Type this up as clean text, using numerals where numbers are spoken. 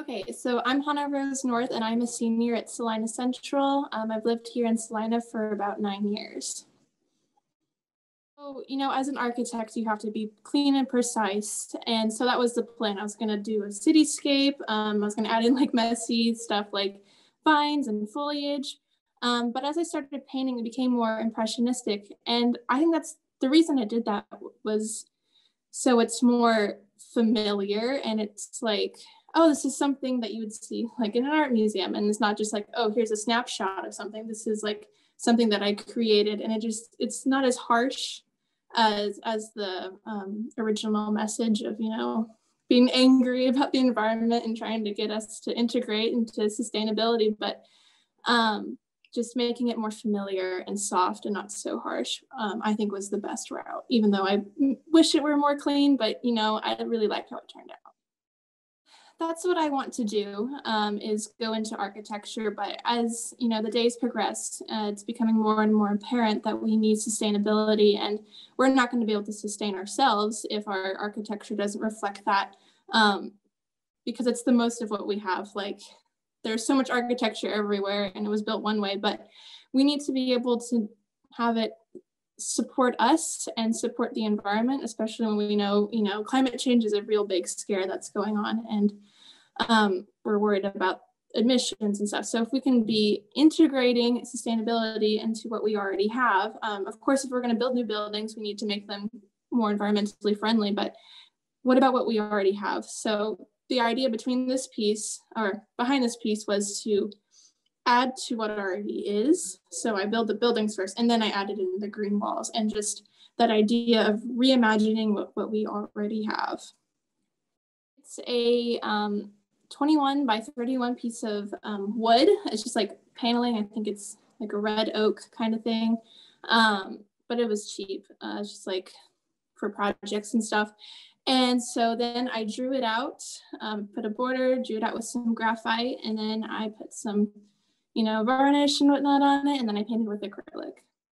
Okay, so I'm Hana Rose North and I'm a senior at Salina Central. I've lived here in Salina for about 9 years. So, as an architect, you have to be clean and precise. And so that was the plan. I was going to do a cityscape. I was going to add in like messy stuff like vines and foliage. But as I started painting, it became more impressionistic. And I think that's the reason I did that was so it's more familiar and it's like, oh, this is something that you would see like in an art museum. And it's not just like, oh, here's a snapshot of something. This is like something that I created. And it's not as harsh as the original message of, being angry about the environment and trying to get us to integrate into sustainability. But just making it more familiar and soft and not so harsh, I think was the best route, even though I wish it were more clean, but I really like how it turned out. That's what I want to do, is go into architecture, but as the days progress, it's becoming more and more apparent that we need sustainability, and we're not going to be able to sustain ourselves if our architecture doesn't reflect that, because it's the most of what we have. Like, there's so much architecture everywhere and it was built one way, but we need to be able to have it support us and support the environment, especially when we know, climate change is a real big scare that's going on, and we're worried about emissions and stuff. So if we can be integrating sustainability into what we already have, of course, if we're going to build new buildings, we need to make them more environmentally friendly, but what about what we already have? So the idea behind this piece was to add to what already is. So I build the buildings first, and then I added in the green walls, and just that idea of reimagining what we already have. It's a 21 by 31 piece of wood. It's just like paneling. I think it's like a red oak kind of thing, but it was cheap. It's just like for projects and stuff. And so then I drew it out, put a border, drew it out with some graphite, and then I put some, varnish and whatnot on it, and then I painted with acrylic.